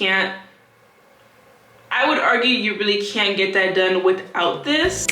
can't, I would argue you really can't get that done without this.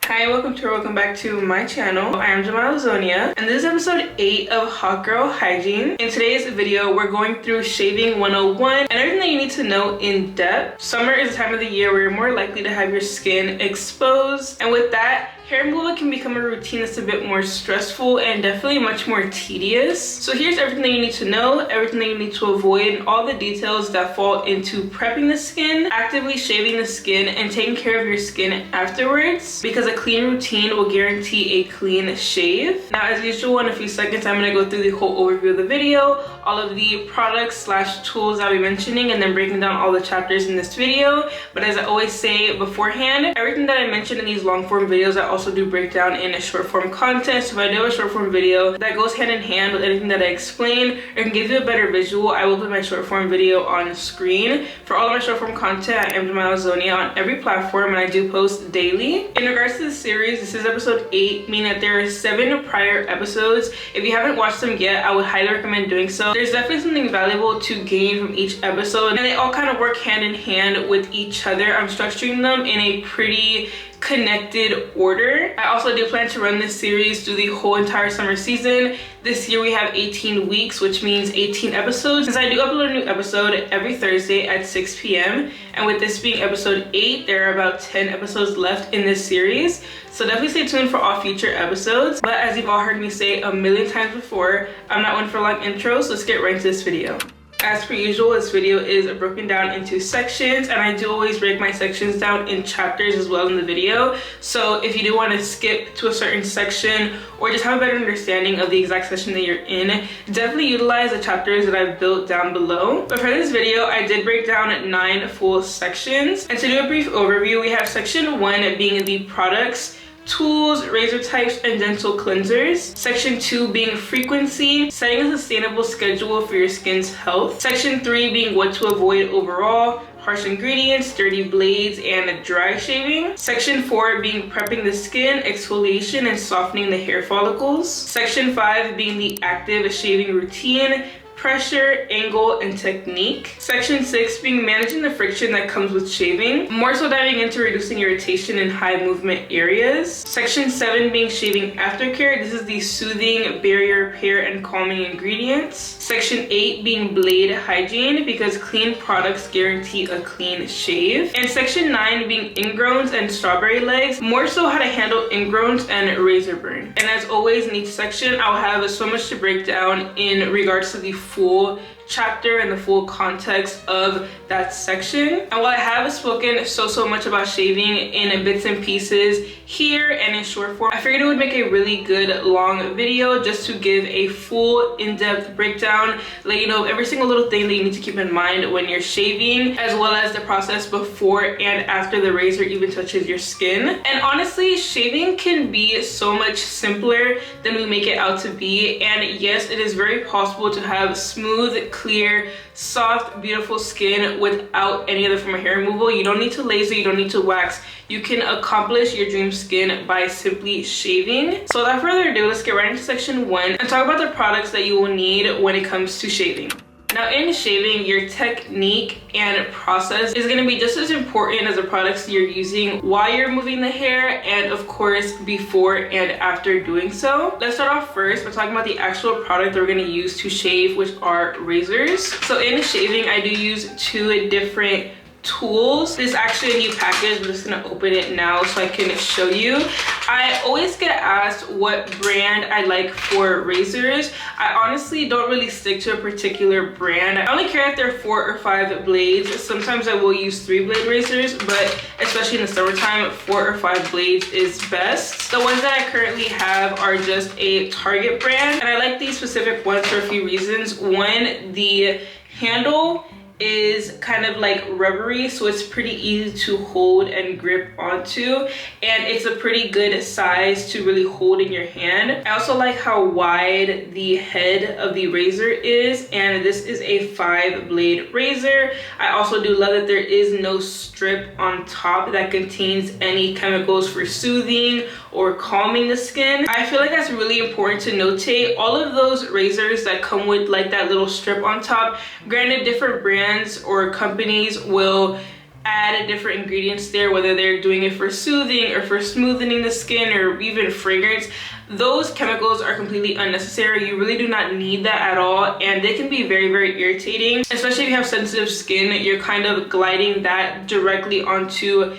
Hi, welcome back to my channel. I am Zonia, and this is episode 8 of Hot Girl Hygiene. In today's video, we're going through shaving 101 and everything that you need to know in depth. Summer is the time of the year where you're more likely to have your skin exposed, and with that, hair removal can become a routine that's a bit more stressful and definitely much more tedious. So here's everything that you need to know, everything that you need to avoid, and all the details that fall into prepping the skin, actively shaving the skin, and taking care of your skin afterwards, because a clean routine will guarantee a clean shave. Now, as usual, in a few seconds, I'm going to go through the whole overview of the video, all of the products / tools I'll be mentioning, and then breaking down all the chapters in this video. But as I always say beforehand, everything that I mentioned in these long form videos, I also do break down in a short form content. So if I do a short form video that goes hand in hand with anything that I explain or can give you a better visual, I will put my short form video on screen. For all of my short form content, I am Zonia on every platform, and I do post daily. In regards to the series, this is episode 8, meaning that there are 7 prior episodes. If you haven't watched them yet, I would highly recommend doing so. There's definitely something valuable to gain from each episode, and they all kind of work hand in hand with each other. I'm structuring them in a pretty connected order. I also do plan to run this series through the whole entire summer season. This year we have 18 weeks, which means 18 episodes, since I do upload a new episode every Thursday at 6 p.m. And with this being episode 8, there are about 10 episodes left in this series. So definitely stay tuned for all future episodes. But as you've all heard me say a million times before, I'm not one for long intros, so let's get right into this video. As per usual, this video is broken down into sections, and I do always break my sections down in chapters as well in the video. So if you do want to skip to a certain section or just have a better understanding of the exact section that you're in, definitely utilize the chapters that I've built down below. But for this video, I did break down 9 full sections. And to do a brief overview, we have section 1 being the products, tools, razor types, and dental cleansers. Section 2 being frequency, setting a sustainable schedule for your skin's health. Section 3 being what to avoid overall, harsh ingredients, dirty blades, and dry shaving. Section 4 being prepping the skin, exfoliation, and softening the hair follicles. Section 5 being the active shaving routine, pressure, angle, and technique. Section 6 being managing the friction that comes with shaving, more so diving into reducing irritation in high movement areas. Section 7 being shaving aftercare. This is the soothing, barrier repair, and calming ingredients. Section 8 being blade hygiene, because clean products guarantee a clean shave. And section 9 being ingrowns and strawberry legs, more so how to handle ingrowns and razor burn. And as always, in each section, I'll have so much to break down in regards to the full chapter and the full context of that section. And while I have spoken so much about shaving in bits and pieces here and in short form, I figured it would make a really good long video just to give a full in-depth breakdown, let you know every single little thing that you need to keep in mind when you're shaving, as well as the process before and after the razor even touches your skin. And honestly, shaving can be so much simpler than we make it out to be. And yes, it is very possible to have smooth, clear, soft, beautiful skin without any other form of hair removal. You don't need to laser, you don't need to wax. You can accomplish your dream skin by simply shaving. So without further ado, let's get right into section 1 and talk about the products that you will need when it comes to shaving. Now, in shaving, your technique and process is going to be just as important as the products you're using while you're removing the hair, and of course before and after doing so. Let's start off first by talking about the actual product that we're going to use to shave, which are razors. So in shaving, I do use 2 different tools. This is actually a new package. I'm just gonna open it now so I can show you. I always get asked what brand I like for razors. I honestly don't really stick to a particular brand. I only care if there are 4 or 5 blades. Sometimes I will use 3 blade razors, but especially in the summertime, 4 or 5 blades is best. The ones that I currently have are just a Target brand, and I like these specific ones for a few reasons. One, the handle is kind of like rubbery, so it's pretty easy to hold and grip onto, and it's a pretty good size to really hold in your hand. I also like how wide the head of the razor is, and this is a 5-blade razor. I also do love that there is no strip on top that contains any chemicals for soothing or calming the skin. I feel like that's really important to notate. All of those razors that come with like that little strip on top, granted different brands or companies will add different ingredients there, whether they're doing it for soothing or for smoothing the skin or even fragrance. Those chemicals are completely unnecessary. You really do not need that at all, and they can be very, very irritating, especially if you have sensitive skin. You're kind of gliding that directly onto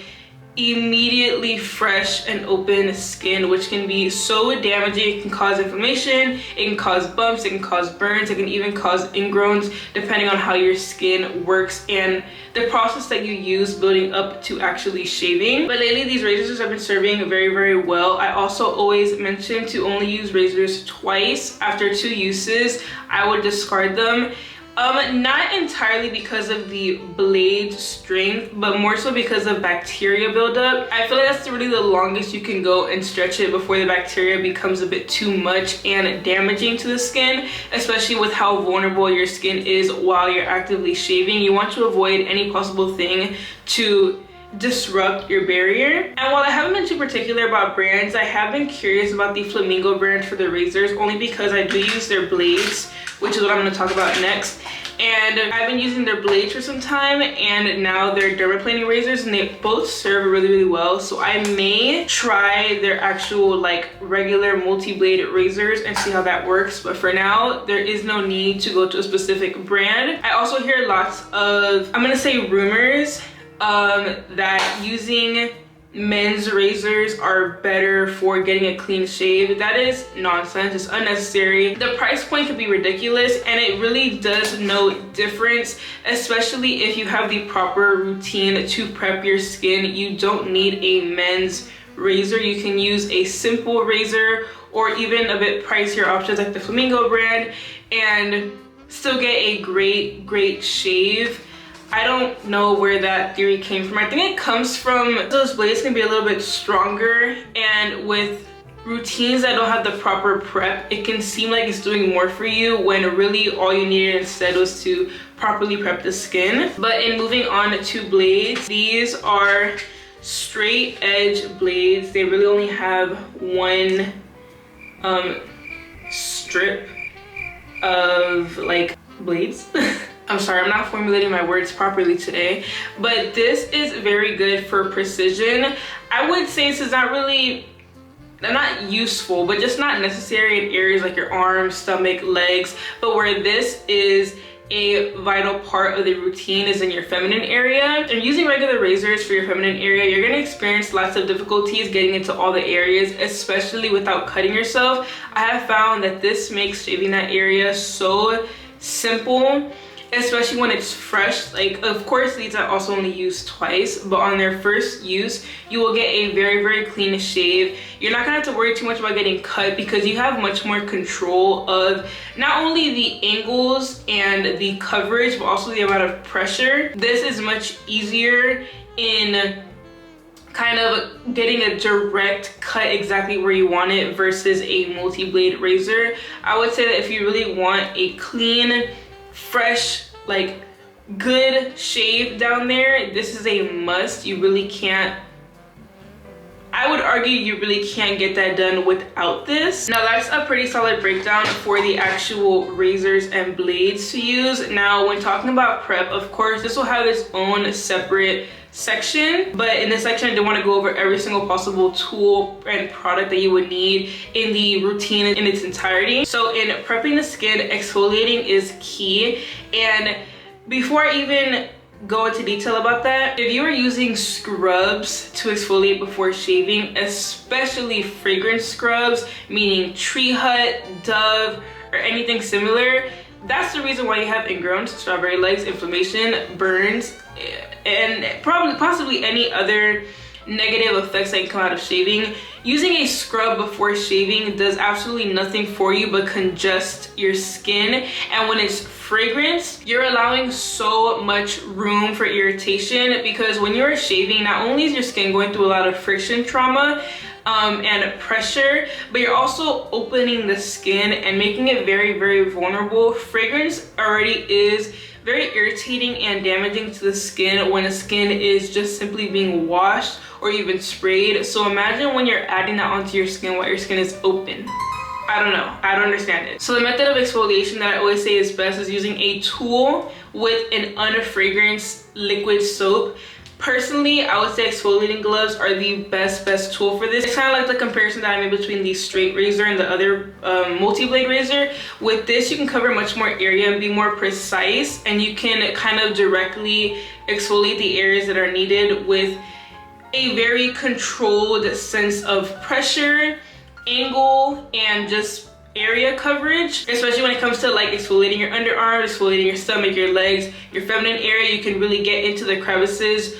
immediately fresh and open skin, which can be so damaging. It can cause inflammation, it can cause bumps, it can cause burns, it can even cause ingrowns, depending on how your skin works and the process that you use building up to actually shaving. But lately these razors have been serving very, very well. I also always mention to only use razors twice. After 2 uses, I would discard them. Not entirely because of the blade strength, but more so because of bacteria buildup. I feel like that's really the longest you can go and stretch it before the bacteria becomes a bit too much and damaging to the skin, especially with how vulnerable your skin is while you're actively shaving. You want to avoid any possible thing to disrupt your barrier. And while I haven't been too particular about brands, I have been curious about the Flamingo brand for the razors, only because I do use their blades, which is what I'm going to talk about next. And I've been using their blades for some time, and now they're dermaplaning razors, and they both serve really, really well. So I may try their actual like regular multi-blade razors and see how that works. But for now, there is no need to go to a specific brand. I also hear lots of, I'm gonna say rumors, that using men's razors are better for getting a clean shave. That is nonsense. It's unnecessary. The price point could be ridiculous, and it really does no difference, especially if you have the proper routine to prep your skin. You don't need a men's razor. You can use a simple razor or even a bit pricier options like the Flamingo brand and still get a great shave. I don't know where that theory came from. I think it comes from those blades can be a little bit stronger, and with routines that don't have the proper prep, it can seem like it's doing more for you when really all you needed instead was to properly prep the skin. But in moving on to blades, these are straight edge blades. They really only have one strip of like blades. I'm sorry, I'm not formulating my words properly today, but this is very good for precision. I would say this is not really, not useful, but just not necessary in areas like your arms, stomach, legs. But where this is a vital part of the routine is in your feminine area. And using regular razors for your feminine area, you're gonna experience lots of difficulties getting into all the areas, especially without cutting yourself. I have found that this makes shaving that area so simple, especially when it's fresh. Like, of course, these are also only used twice, but on their first use, you will get a very clean shave. You're not gonna have to worry too much about getting cut because you have much more control of not only the angles and the coverage, but also the amount of pressure. This is much easier in kind of getting a direct cut exactly where you want it versus a multi-blade razor. I would say that if you really want a clean, fresh, like good shave down there, this is a must. You really can't, I would argue you really can't get that done without this. Now that's a pretty solid breakdown for the actual razors and blades to use. Now when talking about prep, of course this will have its own separate section, but in this section I do want to go over every single possible tool and product that you would need in the routine in its entirety. So in prepping the skin, exfoliating is key. And before I even go into detail about that, if you are using scrubs to exfoliate before shaving, especially fragrance scrubs, meaning Tree Hut, Dove, or anything similar, that's the reason why you have ingrowns, strawberry legs, inflammation, burns, and possibly any other negative effects that can come out of shaving. using a scrub before shaving does absolutely nothing for you but congest your skin. And when it's fragrance, you're allowing so much room for irritation, because when you're shaving, not only is your skin going through a lot of friction trauma and pressure, but you're also opening the skin and making it very, very vulnerable. Fragrance already is very irritating and damaging to the skin when the skin is just simply being washed or even sprayed. So imagine when you're adding that onto your skin while your skin is open. I don't know, I don't understand it. So the method of exfoliation that I always say is best is using a tool with an unfragranced liquid soap. Personally, I would say exfoliating gloves are the best tool for this. It's kind of like the comparison that I made between the straight razor and the other multi-blade razor. With this, you can cover much more area and be more precise, and you can kind of directly exfoliate the areas that are needed with a very controlled sense of pressure, angle, and just area coverage. Especially when it comes to like exfoliating your underarms, exfoliating your stomach, your legs, your feminine area, you can really get into the crevices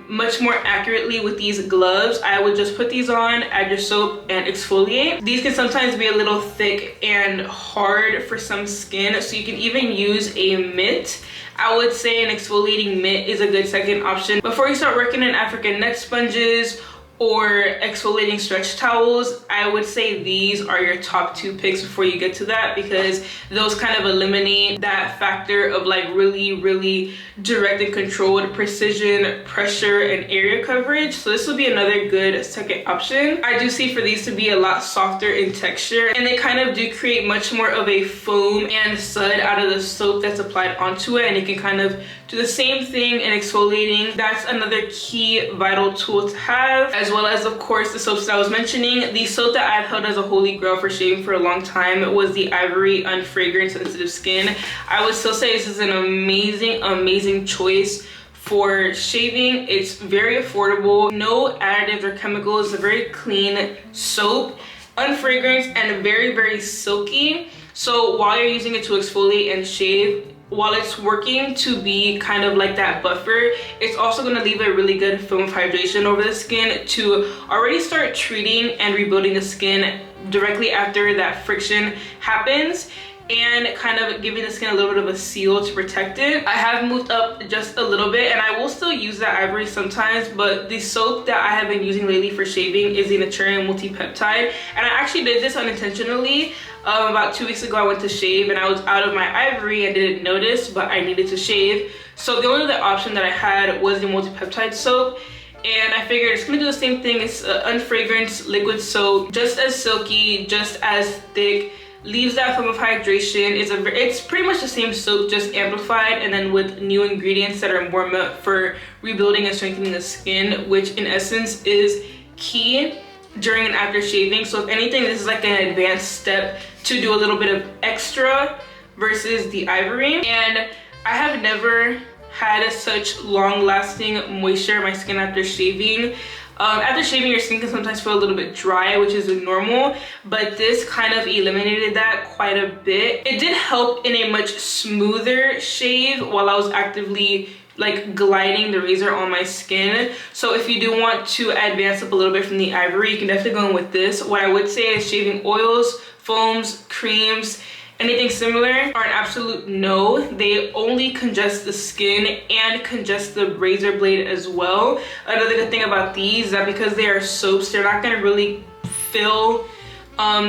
much more accurately with these gloves. I would just put these on, add your soap, and exfoliate. These can sometimes be a little thick and hard for some skin, so you can even use a mitt. I would say an exfoliating mitt is a good second option before you start working in African neck sponges or exfoliating stretch towels. I would say these are your top 2 picks before you get to that, because those kind of eliminate that factor of like really direct and controlled precision, pressure, and area coverage. So this will be another good second option. I do see for these to be a lot softer in texture, and they kind of do create much more of a foam and sud out of the soap that's applied onto it, and it can kind of do the same thing in exfoliating. That's another key vital tool to have, as well as of course the soaps that I was mentioning. The soap that I've held as a holy grail for shaving for a long time was the Ivory Unfragrant Sensitive Skin. I would still say this is an amazing choice for shaving. It's very affordable, no additives or chemicals, a very clean soap, unfragranced, and very silky. So while you're using it to exfoliate and shave, while it's working to be kind of like that buffer, it's also going to leave a really good film of hydration over the skin to already start treating and rebuilding the skin directly after that friction happens, and kind of giving the skin a little bit of a seal to protect it. I have moved up just a little bit, and I will still use that Ivory sometimes, but the soap that I have been using lately for shaving is the Naturium Multi-Peptide, and I actually did this unintentionally. About 2 weeks ago I went to shave and I was out of my Ivory. I didn't notice, but I needed to shave. So the only other option that I had was the multi-peptide soap, and I figured it's gonna do the same thing. It's unfragranced liquid soap, just as silky, just as thick, leaves that film of hydration. It's pretty much the same soap, just amplified, and then with new ingredients that are more meant for rebuilding and strengthening the skin, which in essence is key during and after shaving. So if anything, this is like an advanced step to do a little bit of extra versus the Ivory. And I have never had such long-lasting moisture in my skin after shaving. After shaving, your skin can sometimes feel a little bit dry, which is normal, but this kind of eliminated that quite a bit. It did help in a much smoother shave while I was actively like gliding the razor on my skin. So if you do want to advance up a little bit from the Ivory, you can definitely go in with this. What I would say is shaving oils, foams, creams, anything similar are an absolute no. They only congest the skin and congest the razor blade as well. Another good thing about these is that because they are soaps, they're not gonna really fill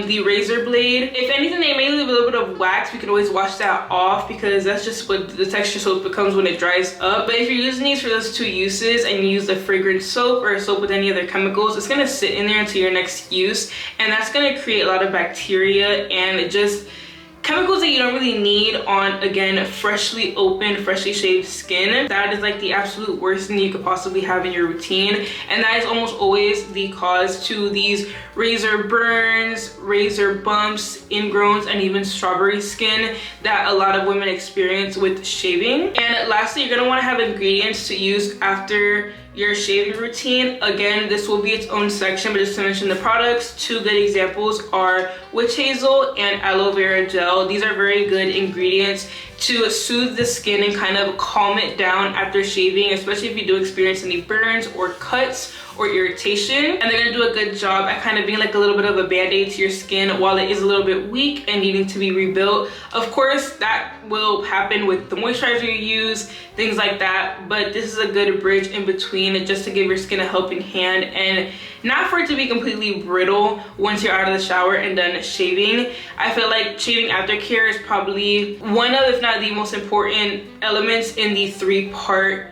the razor blade. If anything, they may leave a little bit of wax. We can always wash that off because that's just what the texture soap becomes when it dries up. But if you're using these for those 2 uses and you use the fragrance soap or a soap with any other chemicals, it's gonna sit in there until your next use, and that's gonna create a lot of bacteria and just chemicals that you don't really need on, again, freshly opened, freshly shaved skin. That is like the absolute worst thing you could possibly have in your routine, and that is almost always the cause to these razor burns, razor bumps, ingrowns, and even strawberry skin that a lot of women experience with shaving. And lastly, you're gonna want to have ingredients to use after your shaving routine. Again, this will be its own section, but just to mention the products, 2 good examples are witch hazel and aloe vera gel. These are very good ingredients to soothe the skin and kind of calm it down after shaving, especially if you do experience any burns or cuts or irritation. And they're gonna do a good job at kind of being like a little bit of a band-aid to your skin while it is a little bit weak and needing to be rebuilt. Of course, that will happen with the moisturizer you use, things like that, but this is a good bridge in between just to give your skin a helping hand and not for it to be completely brittle once you're out of the shower and done shaving. I feel like shaving aftercare is probably one of, if not the most important elements in the 3-part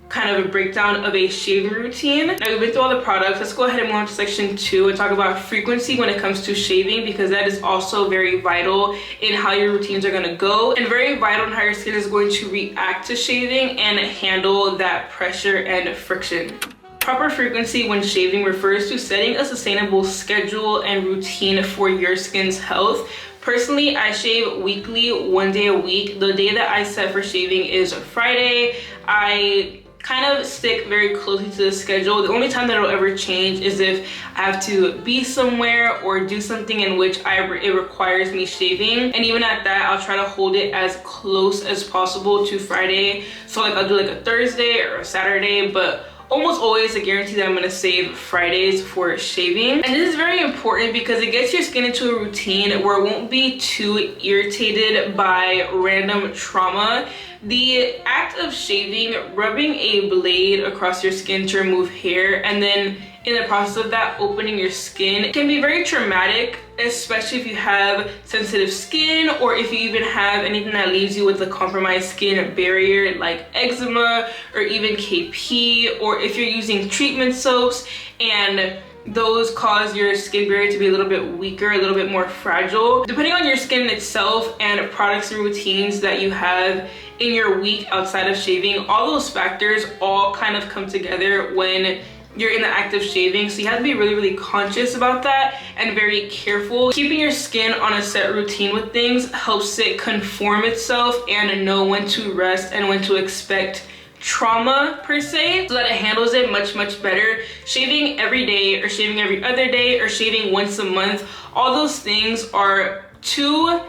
kind of a breakdown of a shaving routine. Now we've been through all the products. Let's go ahead and move on to section 2 and talk about frequency when it comes to shaving, because that is also very vital in how your routines are going to go and very vital in how your skin is going to react to shaving and handle that pressure and friction. Proper frequency when shaving refers to setting a sustainable schedule and routine for your skin's health. Personally, I shave weekly, 1 day a week. The day that I set for shaving is Friday. I kind of stick very closely to the schedule. The only time that it'll ever change is if I have to be somewhere or do something in which it requires me shaving. And even at that, I'll try to hold it as close as possible to Friday. So like I'll do like a Thursday or a Saturday, but almost always a guarantee that I'm gonna save Fridays for shaving. And this is very important because it gets your skin into a routine where it won't be too irritated by random trauma. The act of shaving, rubbing a blade across your skin to remove hair, and then in the process of that opening your skin can be very traumatic, especially if you have sensitive skin or if you even have anything that leaves you with a compromised skin barrier like eczema or even KP, or if you're using treatment soaps and those cause your skin barrier to be a little bit weaker, a little bit more fragile. Depending on your skin itself and products and routines that you have in your week outside of shaving, all those factors all kind of come together when you're in the act of shaving. So you have to be really, really conscious about that and very careful. Keeping your skin on a set routine with things helps it conform itself and know when to rest and when to expect trauma per se, so that it handles it much, much better. Shaving every day or shaving every other day or shaving once a month, all those things are too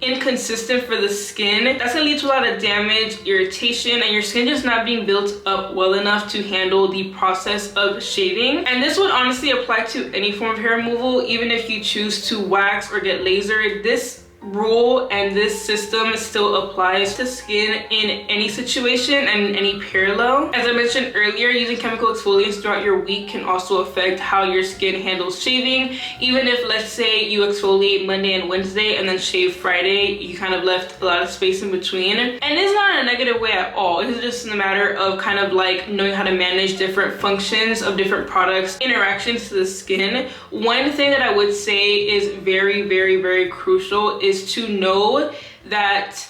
inconsistent for the skin. That's gonna lead to a lot of damage, irritation, and your skin just not being built up well enough to handle the process of shaving. And this would honestly apply to any form of hair removal, even if you choose to wax or get laser. This rule and this system still applies to skin in any situation and any parallel. As I mentioned earlier, using chemical exfoliants throughout your week can also affect how your skin handles shaving. Even if, let's say, you exfoliate Monday and Wednesday and then shave Friday, you kind of left a lot of space in between. And it's not in a negative way at all. It's just a matter of kind of like knowing how to manage different functions of different products, interactions to the skin. One thing that I would say is very, very, very crucial is to know that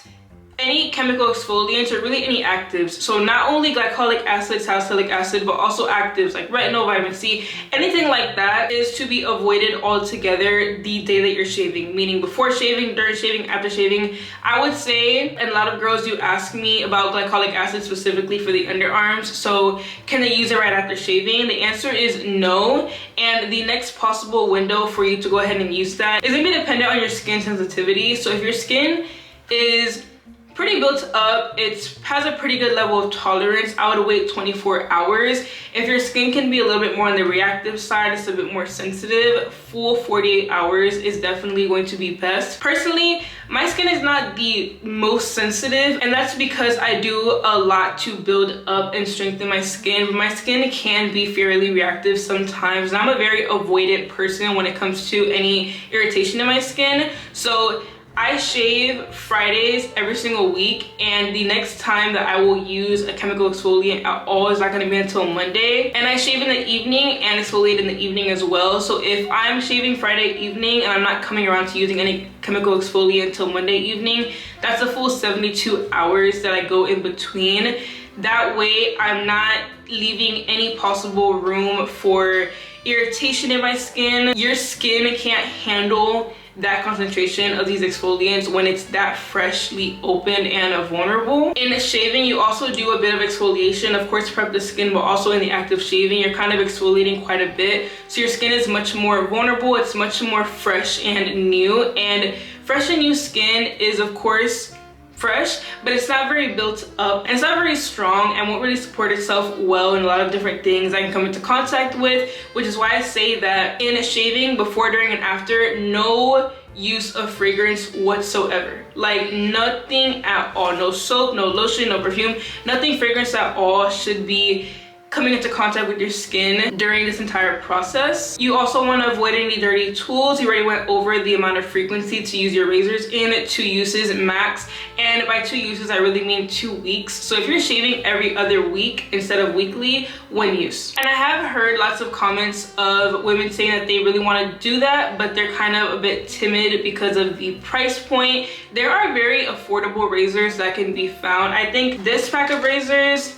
any chemical exfoliants or really any actives, so not only glycolic acid, salicylic acid, but also actives like retinol, vitamin C, anything like that is to be avoided altogether the day that you're shaving, meaning before shaving, during shaving, after shaving. I would say, and a lot of girls do ask me about glycolic acid specifically for the underarms, so can they use it right after shaving? The answer is no, and the next possible window for you to go ahead and use that is gonna be dependent on your skin sensitivity. So if your skin is pretty built up, it has a pretty good level of tolerance, I would wait 24 hours. If your skin can be a little bit more on the reactive side, it's a bit more sensitive, full 48 hours is definitely going to be best. Personally, my skin is not the most sensitive, and that's because I do a lot to build up and strengthen my skin, but my skin can be fairly reactive sometimes, and I'm a very avoidant person when it comes to any irritation in my skin. So I shave Fridays every single week, and the next time that I will use a chemical exfoliant at all is not going to be until Monday. And I shave in the evening and exfoliate in the evening as well. So if I'm shaving Friday evening and I'm not coming around to using any chemical exfoliant until Monday evening, that's a full 72 hours that I go in between. That way I'm not leaving any possible room for irritation in my skin. Your skin can't handle that concentration of these exfoliants when it's that freshly opened and vulnerable. In shaving, you also do a bit of exfoliation, of course, to prep the skin, but also in the act of shaving, you're kind of exfoliating quite a bit. So your skin is much more vulnerable, it's much more fresh and new. And fresh and new skin is, of course, fresh, but it's not very built up and it's not very strong and won't really support itself well in a lot of different things I can come into contact with, which is why I say that in shaving before, during, and after, no use of fragrance whatsoever. Like nothing at all. No soap, no lotion, no perfume, nothing fragrance at all should be coming into contact with your skin during this entire process. You also want to avoid any dirty tools. You already went over the amount of frequency to use your razors in, 2 uses max, and by 2 uses I really mean 2 weeks. So if you're shaving every other week instead of weekly, 1 use. And I have heard lots of comments of women saying that they really want to do that, but they're kind of a bit timid because of the price point. There are very affordable razors that can be found. I think this pack of razors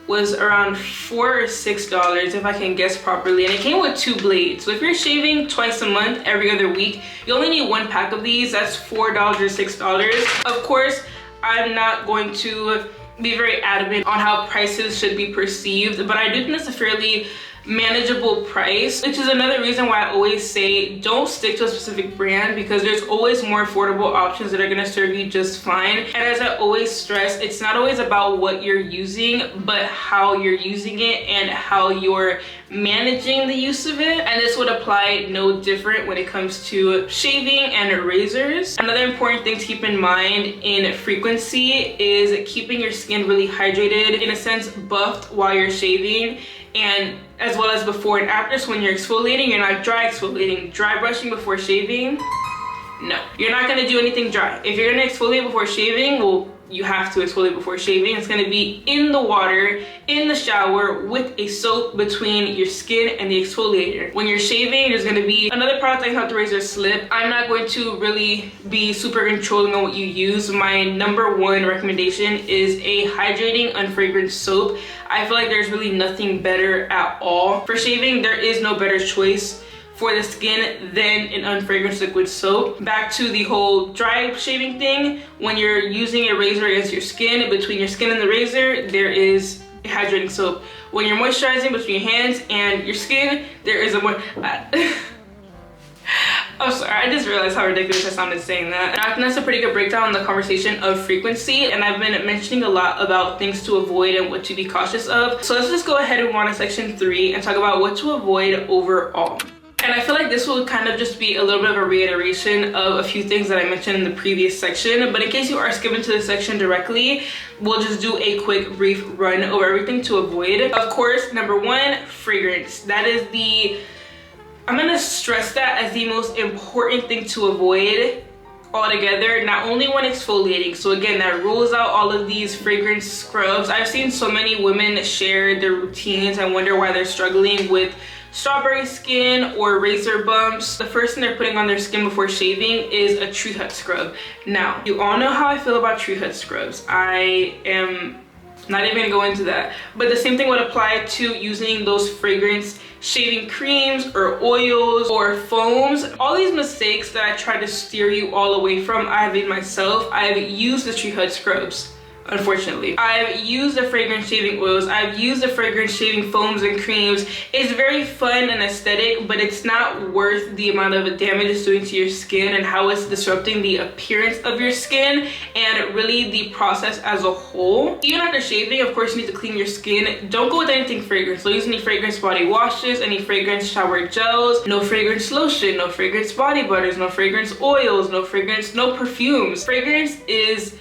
was around $4 or $6 if I can guess properly, and it came with 2 blades. So if you're shaving twice a month, every other week, you only need 1 pack of these. That's $4 or $6. Of course, I'm not going to be very adamant on how prices should be perceived, but I do think that's a fairly manageable price, which is another reason why I always say don't stick to a specific brand, because there's always more affordable options that are going to serve you just fine. And as I always stress, it's not always about what you're using, but how you're using it and how you're managing the use of it. And this would apply no different when it comes to shaving and razors. Another important thing to keep in mind in frequency is keeping your skin really hydrated, in a sense buffed while you're shaving, and as well as before and after. So when you're exfoliating, you're not dry exfoliating. Dry brushing before shaving, no, you're not going to do anything dry. If you're going to exfoliate before shaving, well, you have to exfoliate before shaving. It's going to be in the water, in the shower, with a soap between your skin and the exfoliator. When you're shaving, there's going to be another product that can help the razor slip. I'm not going to really be super controlling on what you use. My #1 recommendation is a hydrating unfragranced soap. I feel like there's really nothing better at all. For shaving, there is no better choice for the skin than an unfragranced liquid soap. Back to the whole dry shaving thing, when you're using a razor against your skin, between your skin and the razor, there is a hydrating soap. When you're moisturizing between your hands and your skin, there is a I'm sorry, I just realized how ridiculous I sounded saying that. And I think that's a pretty good breakdown on the conversation of frequency, and I've been mentioning a lot about things to avoid and what to be cautious of. So let's just go ahead and move on to section 3 and talk about what to avoid overall. And I feel like this will kind of just be a little bit of a reiteration of a few things that I mentioned in the previous section, but in case you are skipping to the section directly, we'll just do a quick brief run over everything to avoid. Of course, #1, fragrance. That is I'm gonna stress that as the most important thing to avoid altogether, not only when exfoliating. So again, that rules out all of these fragrance scrubs. I've seen so many women share their routines and wonder why they're struggling with strawberry skin or razor bumps. The first thing they're putting on their skin before shaving is a tree hut scrub. Now, you all know how I feel about tree hut scrubs. I am not even gonna go into that, but the same thing would apply to using those fragrance shaving creams or oils or foams. All these mistakes that I try to steer you all away from, I have made myself. I've used the tree hut scrubs. Unfortunately, I've used the fragrance shaving oils, I've used the fragrance shaving foams and creams. It's very fun and aesthetic, but it's not worth the amount of damage it's doing to your skin and how it's disrupting the appearance of your skin and really the process as a whole. Even after shaving, of course, you need to clean your skin. Don't go with anything fragrance. Don't use any fragrance body washes, any fragrance shower gels, no fragrance lotion, no fragrance body butters, no fragrance oils, no fragrance, no perfumes. Fragrance is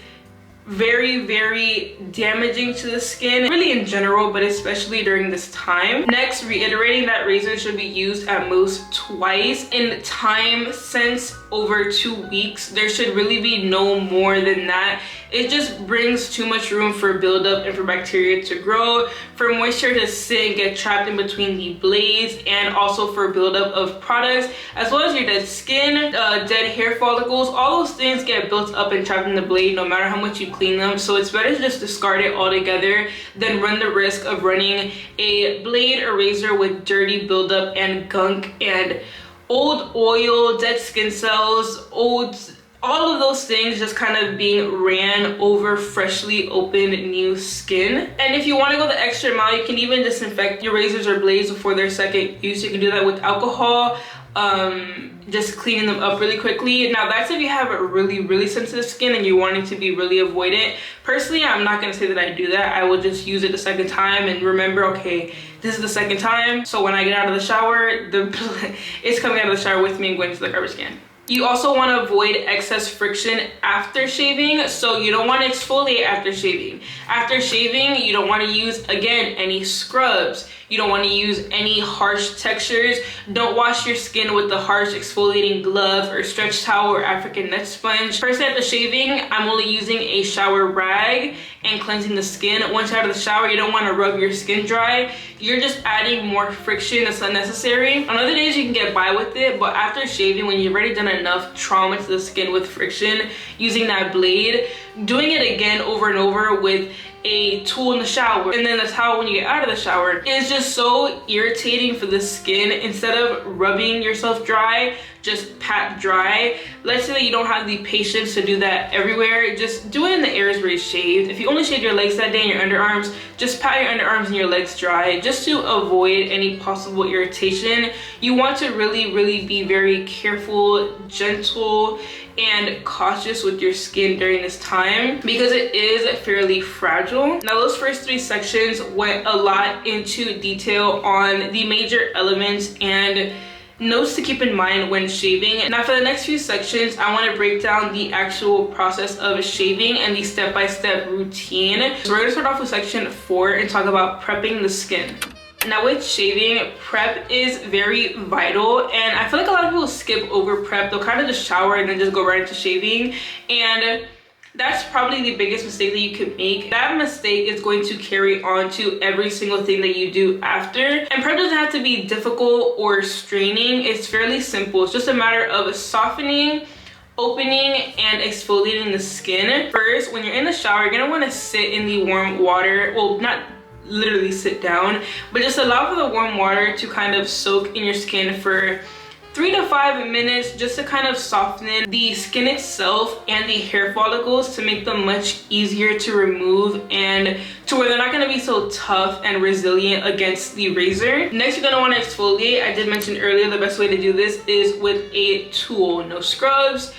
very, very damaging to the skin, really in general, but especially during this time. Next, reiterating that razors should be used at most twice. In time sense, over 2 weeks, there should really be no more than that. It just brings too much room for buildup and for bacteria to grow, for moisture to sit and get trapped in between the blades, and also for buildup of products, as well as your dead skin, dead hair follicles. All those things get built up and trapped in the blade no matter how much you clean them. So it's better to just discard it altogether than run the risk of running a blade or razor with dirty buildup and gunk and old oil, dead skin cells, all of those things just kind of being ran over freshly opened new skin. And if you want to go the extra mile, you can even disinfect your razors or blades before their second use. You can do that with alcohol, just cleaning them up really quickly. Now that's if you have a really sensitive skin and you're wanting to be really avoidant. Personally, I'm not gonna say that I do that. I will just use it the second time and remember, okay, this is the second time, so when I get out of the shower, it's coming out of the shower with me and going to the garbage can. You also want to avoid excess friction after shaving, so you don't want to exfoliate after shaving. After shaving, you don't want to use, again, any scrubs. You don't want to use any harsh textures. Don't wash your skin with the harsh exfoliating glove or stretch towel or African net sponge. Personally, after shaving, I'm only using a shower rag and cleansing the skin. Once you're out of the shower, you don't want to rub your skin dry. You're just adding more friction that's unnecessary. On other days, you can get by with it, but after shaving, when you've already done enough trauma to the skin with friction, using that blade, doing it again over and over with a tool in the shower and then the towel when you get out of the shower is just so irritating for the skin. Instead of rubbing yourself dry, just pat dry. Let's say that you don't have the patience to do that everywhere. Just do it in the areas where you shaved. If you only shaved your legs that day and your underarms, just pat your underarms and your legs dry just to avoid any possible irritation. You want to really be very careful, gentle, and cautious with your skin during this time because it is fairly fragile. Now those first 3 sections went a lot into detail on the major elements and notes to keep in mind when shaving. Now for the next few sections, I want to break down the actual process of shaving and the step-by-step routine. So we're going to start off with section 4 and talk about prepping the skin. Now with shaving, prep is very vital, and I feel like a lot of people skip over prep. They'll kind of just shower and then just go right into shaving, and that's probably the biggest mistake that you could make. That mistake is going to carry on to every single thing that you do after. And prep doesn't have to be difficult or straining. It's fairly simple. It's just a matter of softening, opening, and exfoliating the skin. First, when you're in the shower, you're gonna want to sit in the warm water. Well, not literally sit down, but just allow for the warm water to kind of soak in your skin for 3 to 5 minutes, just to kind of soften the skin itself and the hair follicles to make them much easier to remove and to where they're not going to be so tough and resilient against the razor. Next, you're going to want to exfoliate. I did mention earlier the best way to do this is with a tool. No scrubs,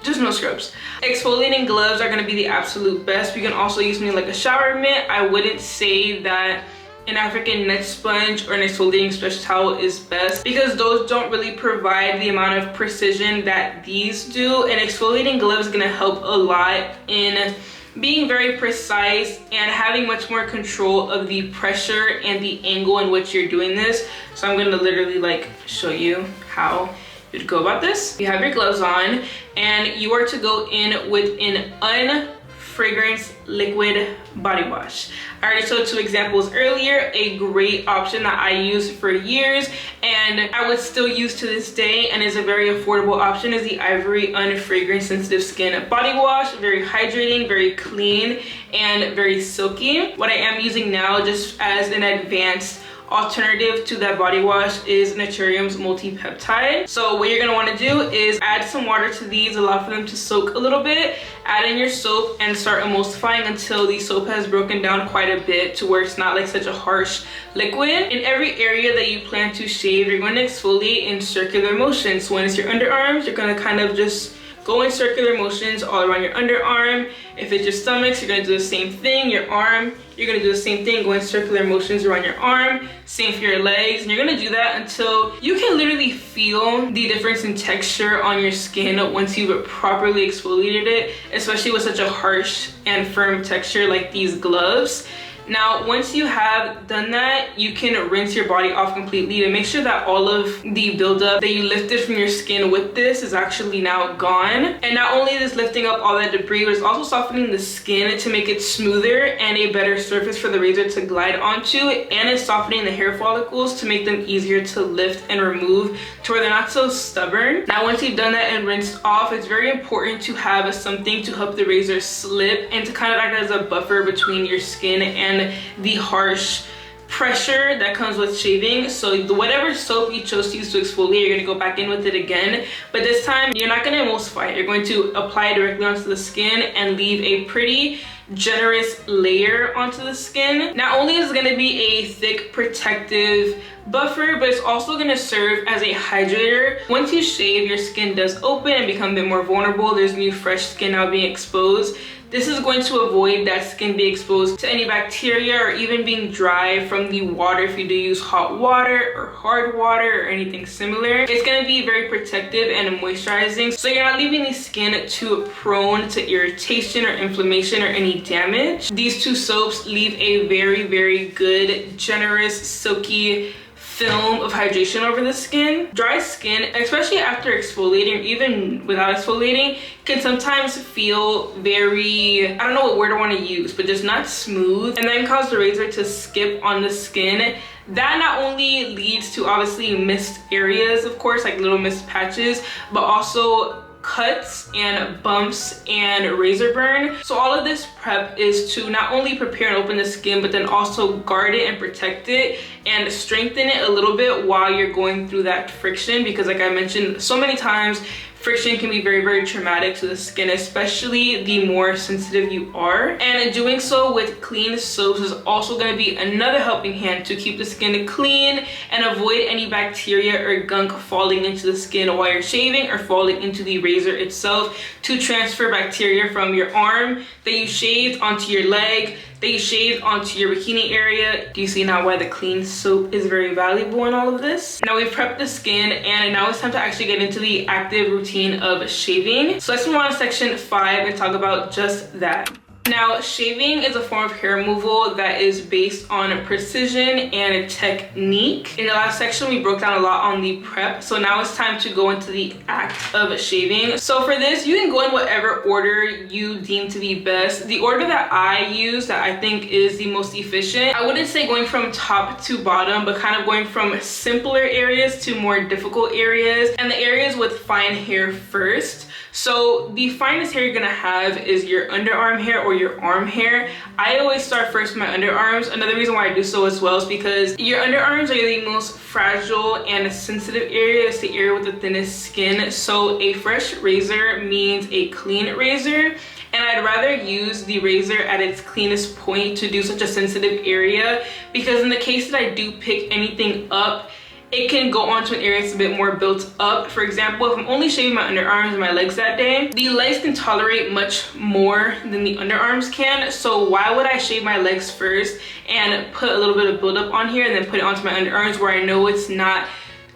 just no scrubs. Exfoliating gloves are going to be the absolute best. You can also use something like a shower mitt. I wouldn't say that an African net sponge or an exfoliating stretch towel is best because those don't really provide the amount of precision that these do. And exfoliating gloves is going to help a lot in being very precise and having much more control of the pressure and the angle in which you're doing this. So I'm going to literally like show you how to go about this. You have your gloves on and you are to go in with an unfragranced liquid body wash. I already showed 2 examples earlier. A great option that I used for years and I would still use to this day and is a very affordable option is the Ivory Unfragrant Sensitive Skin Body Wash. Very hydrating, very clean, and very silky. What I am using now just as an advanced alternative to that body wash is Naturium's multi-peptide. So what you're going to want to do is add some water to these, allow for them to soak a little bit, add in your soap and start emulsifying until the soap has broken down quite a bit to where it's not like such a harsh liquid. In every area that you plan to shave, you're going to exfoliate in circular motions. So when it's your underarms, you're going to kind of just go in circular motions all around your underarm. If it's your stomach, you're gonna do the same thing. Your arm, you're gonna do the same thing, go in circular motions around your arm. Same for your legs. And you're gonna do that until you can literally feel the difference in texture on your skin once you've properly exfoliated it, especially with such a harsh and firm texture like these gloves. Now, once you have done that, you can rinse your body off completely to make sure that all of the buildup that you lifted from your skin with this is actually now gone. And not only is lifting up all that debris, but it's also softening the skin to make it smoother and a better surface for the razor to glide onto. And it's softening the hair follicles to make them easier to lift and remove to where they're not so stubborn. Now, once you've done that and rinsed off, it's very important to have something to help the razor slip and to kind of act as a buffer between your skin and the harsh pressure that comes with shaving. So whatever soap you chose to use to exfoliate, you're going to go back in with it again, but this time you're not going to emulsify it. You're going to apply it directly onto the skin and leave a pretty generous layer onto the skin. Not only is it going to be a thick protective buffer, but it's also going to serve as a hydrator. Once you shave, your skin does open and become a bit more vulnerable. There's new fresh skin now being exposed. This is going to avoid that skin being exposed to any bacteria or even being dry from the water if you do use hot water or hard water or anything similar. It's going to be very protective and moisturizing, so you're not leaving the skin too prone to irritation or inflammation or any damage. These two soaps leave a very good, generous, silky film of hydration over the skin. Dry skin, especially after exfoliating or even without exfoliating, can sometimes feel very, I don't know what word I want to use, but just not smooth, and then cause the razor to skip on the skin. That not only leads to obviously missed areas, of course, like little missed patches, but also cuts and bumps and razor burn. So all of this prep is to not only prepare and open the skin, but then also guard it and protect it and strengthen it a little bit while you're going through that friction, because like I mentioned so many times, friction can be very traumatic to the skin, especially the more sensitive you are. And doing so with clean soaps is also going to be another helping hand to keep the skin clean and avoid any bacteria or gunk falling into the skin while you're shaving or falling into the razor itself to transfer bacteria from your arm that you shaved onto your leg, that you shaved onto your bikini area. Do you see now why the clean soap is very valuable in all of this? Now we've prepped the skin, and now it's time to actually get into the active routine of shaving. So let's move on to section 5 and talk about just that. Now, shaving is a form of hair removal that is based on precision and technique. In the last section, we broke down a lot on the prep, so now it's time to go into the act of shaving. So for this, you can go in whatever order you deem to be best. The order that I use, that I think is the most efficient, I wouldn't say going from top to bottom, but kind of going from simpler areas to more difficult areas, and the areas with fine hair first. So the finest hair you're gonna have is your underarm hair or your arm hair. I always start first with my underarms. Another reason why I do so as well is because your underarms are the most fragile and sensitive area. It's the area with the thinnest skin. So a fresh razor means a clean razor. And I'd rather use the razor at its cleanest point to do such a sensitive area, because in the case that I do pick anything up, it can go onto an area that's a bit more built up. For example, if I'm only shaving my underarms and my legs that day, the legs can tolerate much more than the underarms can. So why would I shave my legs first and put a little bit of buildup on here and then put it onto my underarms where I know it's not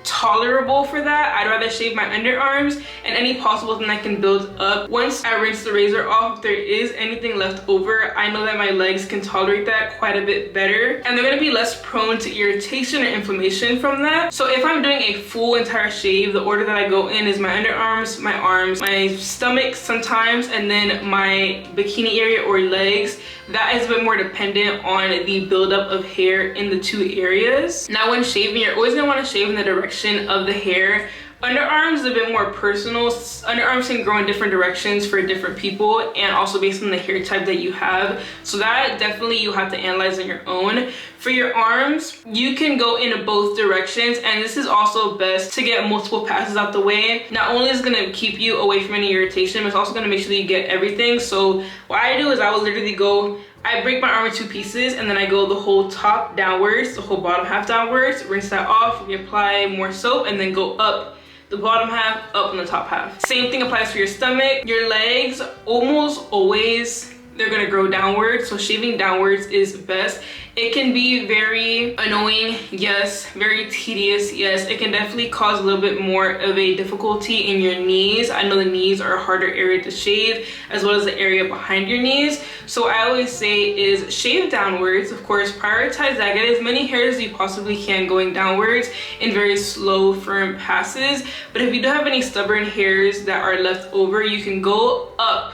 tolerable for that? I'd rather shave my underarms and any possible thing that can build up. Once I rinse the razor off, if there is anything left over, I know that my legs can tolerate that quite a bit better, and they're going to be less prone to irritation or inflammation from that. So if I'm doing a full entire shave, the order that I go in is my underarms, my arms, my stomach sometimes, and then my bikini area or legs. That is a bit more dependent on the buildup of hair in the two areas. Now when shaving, you're always gonna wanna shave in the direction of the hair. Underarms is a bit more personal. Underarms can grow in different directions for different people, and also based on the hair type that you have. So that definitely you have to analyze on your own. For your arms, you can go in both directions, and this is also best to get multiple passes out the way. Not only is it gonna keep you away from any irritation, but it's also gonna make sure that you get everything. So what I do is I will literally go, I break my arm in two pieces, and then I go the whole top downwards, the whole bottom half downwards, rinse that off, we apply more soap, and then go up the bottom half, up on the top half. Same thing applies for your stomach. Your legs, almost always, they're gonna grow downwards, so shaving downwards is best. It can be very annoying, yes, very tedious, yes. It can definitely cause a little bit more of a difficulty in your knees. I know the knees are a harder area to shave, as well as the area behind your knees. So I always say is shave downwards. Of course, prioritize that. Get as many hairs as you possibly can going downwards in very slow, firm passes. But if you do have any stubborn hairs that are left over, you can go up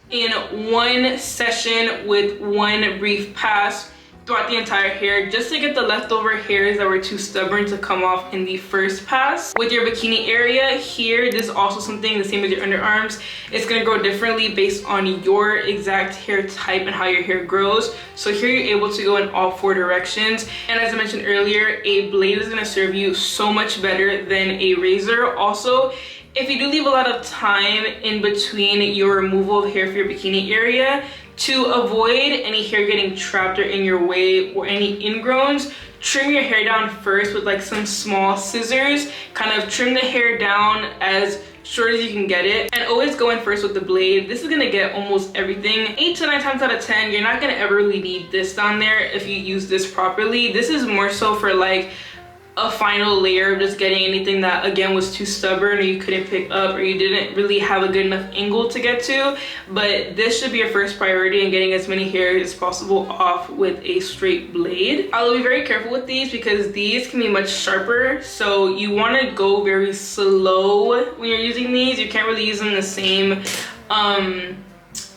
in one session with one brief pass throughout the entire hair, just to get the leftover hairs that were too stubborn to come off in the first pass. With your bikini area here, this is also something the same as your underarms. It's gonna grow differently based on your exact hair type and how your hair grows. So here you're able to go in all four directions. And as I mentioned earlier, a blade is gonna serve you so much better than a razor. Also, if you do leave a lot of time in between your removal of hair for your bikini area, To avoid any hair getting trapped or in your way or any ingrowns, trim your hair down first with like some small scissors. Kind of trim the hair down as short as you can get it, and always go in first with the blade. This is gonna get almost everything. 8 to 9 times out of 10, you're not gonna ever really need this down there if you use this properly. This is more so for like a final layer of just getting anything that again was too stubborn or you couldn't pick up or you didn't really have a good enough angle to get to. But this should be your first priority in getting as many hairs as possible off with a straight blade. I'll be very careful with these because these can be much sharper, so you want to go very slow when you're using these. You can't really use them the same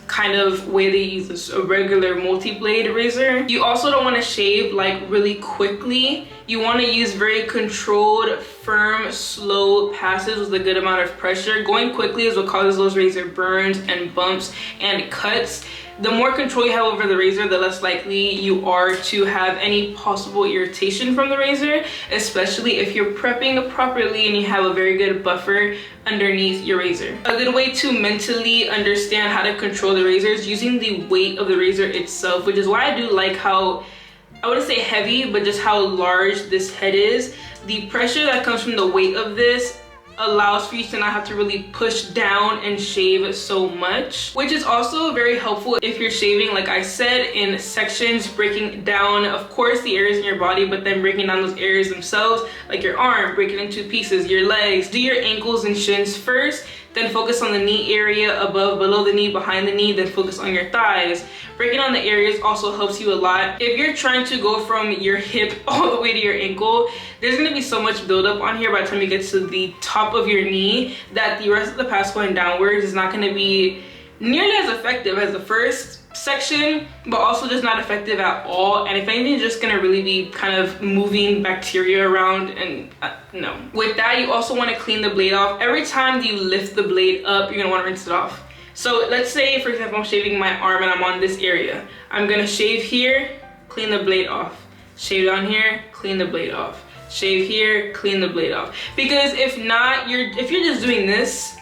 kind of way they use a regular multi-blade razor. You also don't want to shave like really quickly. You want to use very controlled, firm, slow passes with a good amount of pressure. Going quickly is what causes those razor burns and bumps and cuts. The more control you have over the razor, the less likely you are to have any possible irritation from the razor, especially if you're prepping properly and you have a very good buffer underneath your razor. A good way to mentally understand how to control the razor is using the weight of the razor itself, which is why I do like how, I wouldn't say heavy, but just how large this head is. The pressure that comes from the weight of this allows for you to not have to really push down and shave so much, which is also very helpful if you're shaving, like I said, in sections, breaking down, of course, the areas in your body, but then breaking down those areas themselves, like your arm, break it into pieces, your legs. Do your ankles and shins first, then focus on the knee area, above, below the knee, behind the knee, then focus on your thighs. Breaking down the areas also helps you a lot. If you're trying to go from your hip all the way to your ankle, there's gonna be so much buildup on here by the time you get to the top of your knee that the rest of the pass going downwards is not gonna be nearly as effective as the first section, but also just not effective at all. And if anything, it's just gonna really be kind of moving bacteria around, and no. With that, you also want to clean the blade off. Every time you lift the blade up, you're gonna want to rinse it off. So let's say, for example, I'm shaving my arm and I'm on this area. I'm gonna shave here, clean the blade off. Shave down here, clean the blade off. Shave here, clean the blade off. Because if not, if you're just doing this,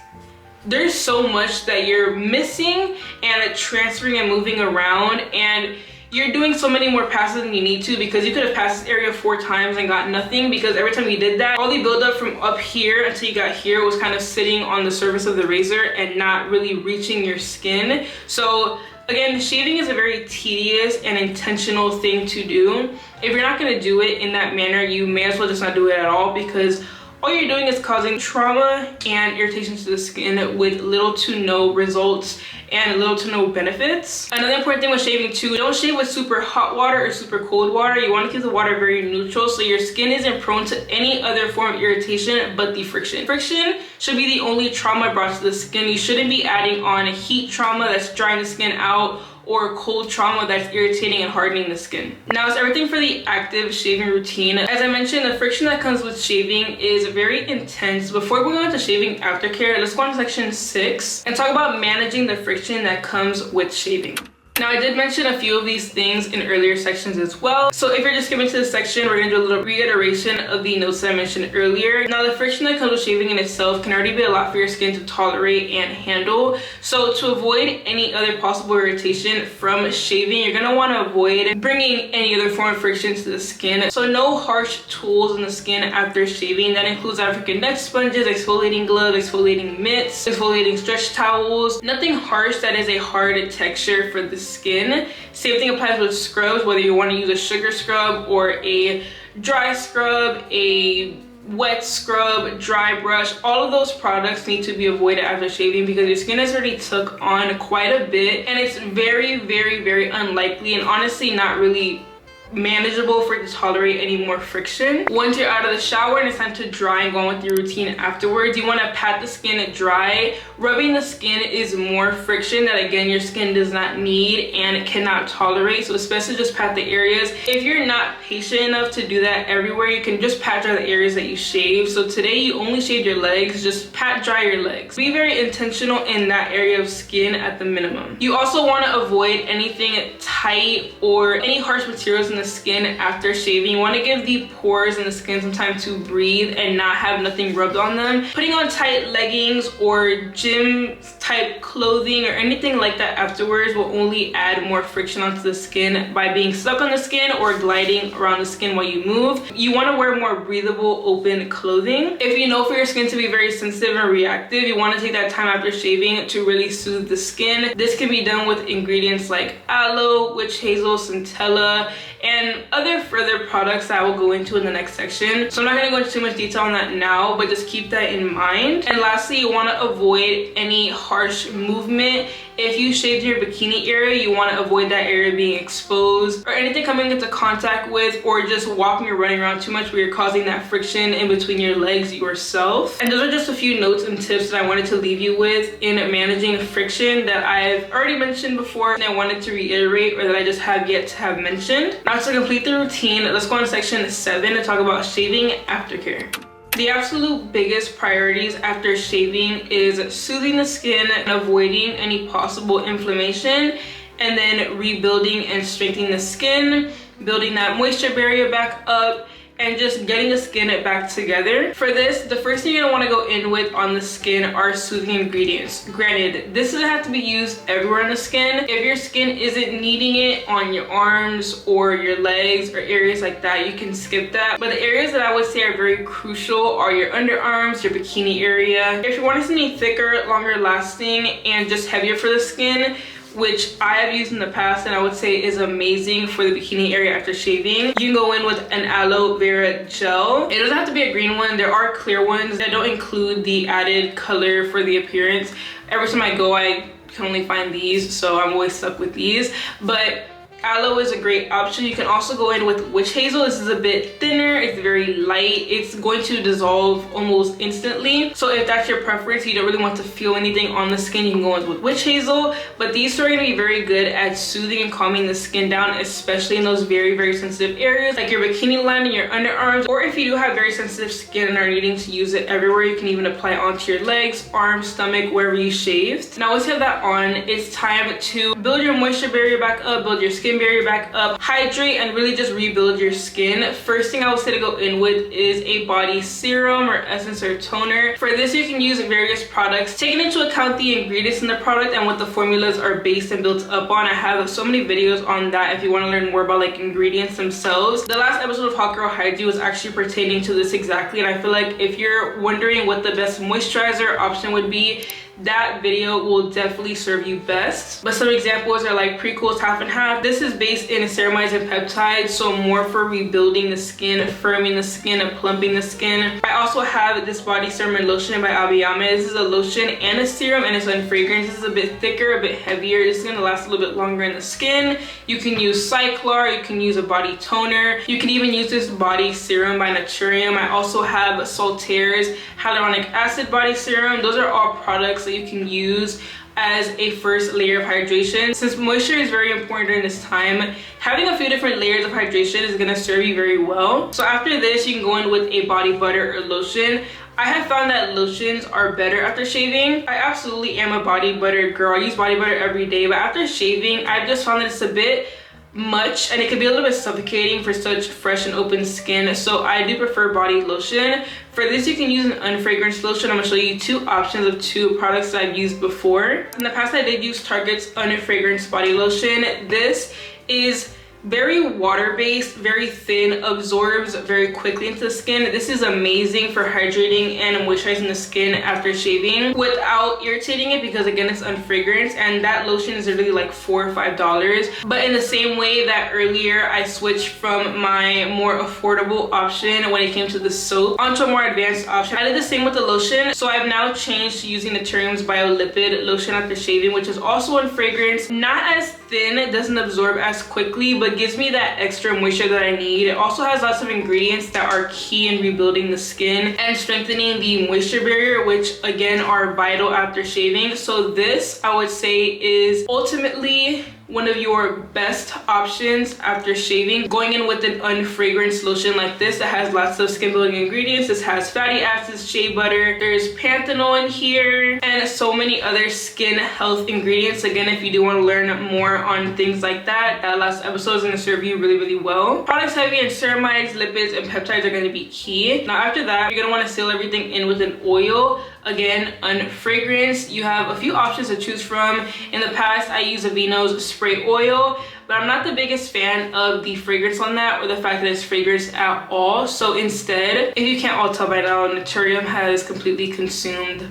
there's so much that you're missing and transferring and moving around, and you're doing so many more passes than you need to, because you could have passed this area 4 times and got nothing, because every time you did that, all the buildup from up here until you got here was kind of sitting on the surface of the razor and not really reaching your skin. So again, shaving is a very tedious and intentional thing to do. If you're not going to do it in that manner, you may as well just not do it at all, because all you're doing is causing trauma and irritation to the skin with little to no results and little to no benefits. Another important thing with shaving too, don't shave with super hot water or super cold water. You want to keep the water very neutral so your skin isn't prone to any other form of irritation but the friction. Friction should be the only trauma brought to the skin. You shouldn't be adding on heat trauma that's drying the skin out, or cold trauma that's irritating and hardening the skin. Now, it's everything for the active shaving routine. As I mentioned, the friction that comes with shaving is very intense. Before we go into shaving aftercare, let's go on to section 6 and talk about managing the friction that comes with shaving. Now, I did mention a few of these things in earlier sections as well. So if you're just skipping to this section, we're gonna do a little reiteration of the notes that I mentioned earlier. Now, the friction that comes with shaving in itself can already be a lot for your skin to tolerate and handle. So to avoid any other possible irritation from shaving, you're gonna wanna avoid bringing any other form of friction to the skin. So no harsh tools in the skin after shaving. That includes African neck sponges, exfoliating gloves, exfoliating mitts, exfoliating stretch towels. Nothing harsh that is a hard texture for the skin. Same thing applies with scrubs, whether you want to use a sugar scrub or a dry scrub, a wet scrub, dry brush. All of those products need to be avoided after shaving because your skin has already took on quite a bit, and it's very, very, very unlikely and honestly not really manageable for it to tolerate any more friction. Once you're out of the shower and it's time to dry and go on with your routine afterwards, you want to pat the skin dry. Rubbing the skin is more friction that again your skin does not need and cannot tolerate, so it's best to just pat the areas. If you're not patient enough to do that everywhere, you can just pat dry the areas that you shave. So today you only shaved your legs, just pat dry your legs. Be very intentional in that area of skin at the minimum. You also want to avoid anything tight or any harsh materials in the skin after shaving. You want to give the pores in the skin some time to breathe and not have nothing rubbed on them. Putting on tight leggings or gym gym type clothing or anything like that afterwards will only add more friction onto the skin by being stuck on the skin or gliding around the skin while you move. You want to wear more breathable, open clothing. If you know for your skin to be very sensitive and reactive, you want to take that time after shaving to really soothe the skin. This can be done with ingredients like aloe, witch hazel, centella, and other further products that I will go into in the next section. So I'm not going to go into too much detail on that now, but just keep that in mind. And lastly, you want to avoid any harsh movement. If you shaved your bikini area, you want to avoid that area being exposed or anything coming into contact with, or just walking or running around too much where you're causing that friction in between your legs yourself. And those are just a few notes and tips that I wanted to leave you with in managing friction that I've already mentioned before and I wanted to reiterate, or that I just have yet to have mentioned. Now to complete the routine, let's go on to section 7 to talk about shaving aftercare. The absolute biggest priorities after shaving is soothing the skin and avoiding any possible inflammation, and then rebuilding and strengthening the skin, building that moisture barrier back up, and just getting the skin back together. For this, the first thing you're gonna wanna go in with on the skin are soothing ingredients. Granted, this doesn't have to be used everywhere on the skin. If your skin isn't needing it on your arms or your legs or areas like that, you can skip that. But the areas that I would say are very crucial are your underarms, your bikini area. If you want something thicker, longer lasting, and just heavier for the skin, which I have used in the past and I would say is amazing for the bikini area after shaving, you can go in with an aloe vera gel. It doesn't have to be a green one. There are clear ones that don't include the added color for the appearance. Every time I go, I can only find these, so I'm always stuck with these. But aloe is a great option. You can also go in with witch hazel. This is a bit thinner, it's very light, it's going to dissolve almost instantly. So if that's your preference, you don't really want to feel anything on the skin, you can go in with witch hazel. But these two are going to be very good at soothing and calming the skin down, especially in those very sensitive areas like your bikini line and your underarms. Or if you do have very sensitive skin and are needing to use it everywhere, you can even apply it onto your legs, arms, stomach, wherever you shaved. Now once you have that on, it's time to build your moisture barrier back up, build your skin barrier back up, hydrate, and really just rebuild your skin. First thing I would say to go in with is a body serum or essence or toner. For this, you can use various products, taking into account the ingredients in the product and what the formulas are based and built up on. I have so many videos on that if you want to learn more about like ingredients themselves. The last episode of Hot Girl Hygiene was actually pertaining to this exactly, and I feel like if you're wondering what the best moisturizer option would be, that video will definitely serve you best. But some examples are like Pre-Cool's half and half. This is based in ceramides and peptides, so more for rebuilding the skin, firming the skin, and plumping the skin. I also have this body serum and lotion by Abiyame. This is a lotion and a serum, and it's unfragrant. This is a bit thicker, a bit heavier. This is gonna last a little bit longer in the skin. You can use Cyclar, you can use a body toner, you can even use this body serum by Naturium. I also have Saltaire's hyaluronic acid body serum. Those are all products that you can use as a first layer of hydration. Since moisture is very important during this time, having a few different layers of hydration is going to serve you very well. So after this, you can go in with a body butter or lotion. I have found that lotions are better after shaving. I absolutely am a body butter girl. I use body butter every day, but after shaving, I've just found that it's a bit much and it can be a little bit suffocating for such fresh and open skin, so I do prefer body lotion. For this, you can use an unfragranced lotion. I'm gonna show you two options of two products that I've used before. In the past, I did use Target's unfragranced body lotion. This is very water-based, very thin, absorbs very quickly into the skin. This is amazing for hydrating and moisturizing the skin after shaving without irritating it, because again, it's unfragranced, and that lotion is really like $4 or $5. But in the same way that earlier I switched from my more affordable option when it came to the soap onto a more advanced option, I did the same with the lotion. So I've now changed to using Naturium's Biolipid lotion after shaving, which is also unfragranced, not as thin, it doesn't absorb as quickly, but gives me that extra moisture that I need. It also has lots of ingredients that are key in rebuilding the skin and strengthening the moisture barrier, which again are vital after shaving. So this, I would say, is ultimately one of your best options after shaving. Going in with an unfragranced lotion like this that has lots of skin building ingredients. This has fatty acids, shea butter, there's panthenol in here, and so many other skin health ingredients. Again, if you do want to learn more on things like that, that last episode is going to serve you really well. Products heavy in ceramides, lipids, and peptides are going to be key. Now after that, you're going to want to seal everything in with an oil. again, unfragranced. You have a few options to choose from. In the past, I used Aveeno's spray oil, but I'm not the biggest fan of the fragrance on that, or the fact that it's fragrance at all. So instead, if you can't all tell by now, Naturium has completely consumed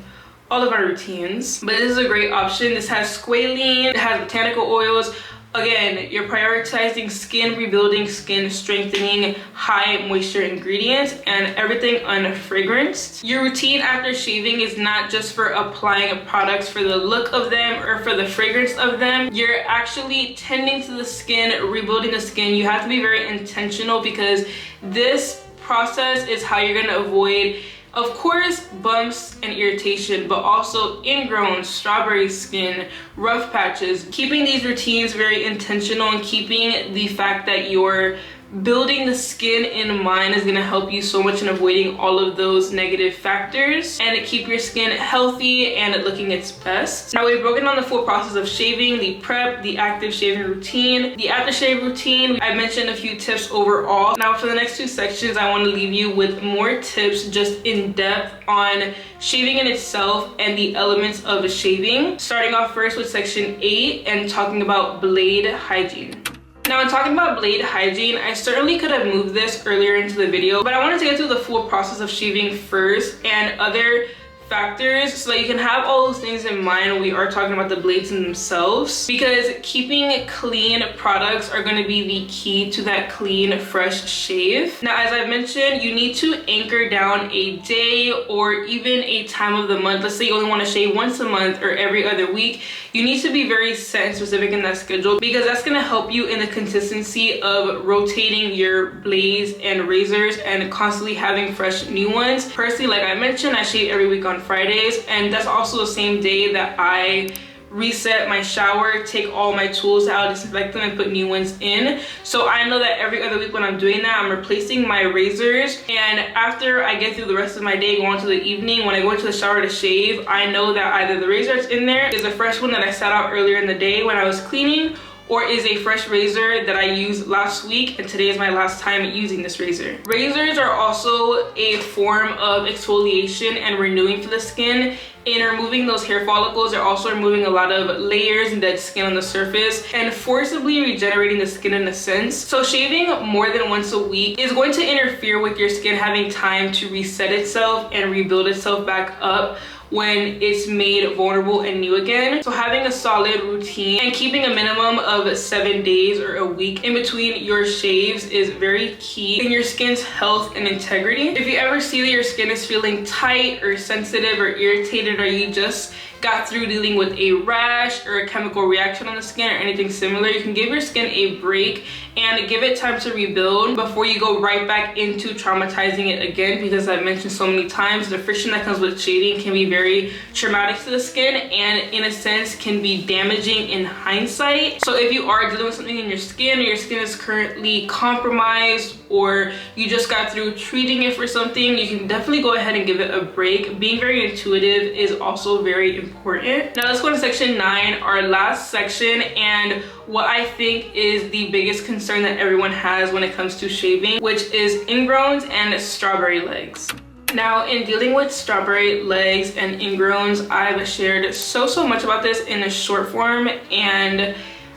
all of our routines. But this is a great option. This has squalene, it has botanical oils. Again, you're prioritizing skin rebuilding, skin strengthening, high moisture ingredients, and everything unfragranced. Your routine after shaving is not just for applying products for the look of them or for the fragrance of them. You're actually tending to the skin, rebuilding the skin. You have to be very intentional, because this process is how you're going to avoid, of course, bumps and irritation, but also ingrown, strawberry skin, rough patches. Keeping these routines very intentional and keeping the fact that you're building the skin in mind is going to help you so much in avoiding all of those negative factors and keep your skin healthy and looking its best. Now, we've broken down the full process of shaving: the prep, the active shaving routine, the aftershave routine. I mentioned a few tips overall. Now, for the next two sections, I want to leave you with more tips just in depth on shaving in itself and the elements of shaving. Starting off first with section 8 and talking about blade hygiene. Now, in talking about blade hygiene, I certainly could have moved this earlier into the video, but I wanted to get through the full process of shaving first and other factors so that you can have all those things in mind when we are talking about the blades in themselves, because keeping clean products are going to be the key to that clean, fresh shave. Now, as I've mentioned, you need to anchor down a day or even a time of the month. Let's say you only want to shave once a month or every other week. You need to be very set and specific in that schedule, because that's going to help you in the consistency of rotating your blades and razors and constantly having fresh new ones. Personally, like I mentioned, I shave every week on Fridays, and that's also the same day that I reset my shower, take all my tools out, disinfect them, and put new ones in. So I know that every other week when I'm doing that, I'm replacing my razors, and after I get through the rest of my day, go on to the evening, when I go into the shower to shave, I know that either the razor that's in there is a fresh one that I set out earlier in the day when I was cleaning, or is a fresh razor that I used last week, and today is my last time using this razor. Razors are also a form of exfoliation and renewing for the skin. In removing those hair follicles, they're also removing a lot of layers and dead skin on the surface and forcibly regenerating the skin in a sense. So shaving more than once a week is going to interfere with your skin having time to reset itself and rebuild itself back up when it's made vulnerable and new again. So having a solid routine and keeping a minimum of 7 days or a week in between your shaves is very key in your skin's health and integrity. If you ever see that your skin is feeling tight or sensitive or irritated, or you just got through dealing with a rash or a chemical reaction on the skin or anything similar, you can give your skin a break and give it time to rebuild before you go right back into traumatizing it again, because I've mentioned so many times the friction that comes with shaving can be very traumatic to the skin and in a sense can be damaging in hindsight. So if you are dealing with something in your skin, or your skin is currently compromised, or you just got through treating it for something, you can definitely go ahead and give it a break. Being very intuitive is also very important. Now let's go to section 9, our last section, and what I think is the biggest concern that everyone has when it comes to shaving, which is ingrowns and strawberry legs. Now, in dealing with strawberry legs and ingrowns, I've shared so much about this in a short form, and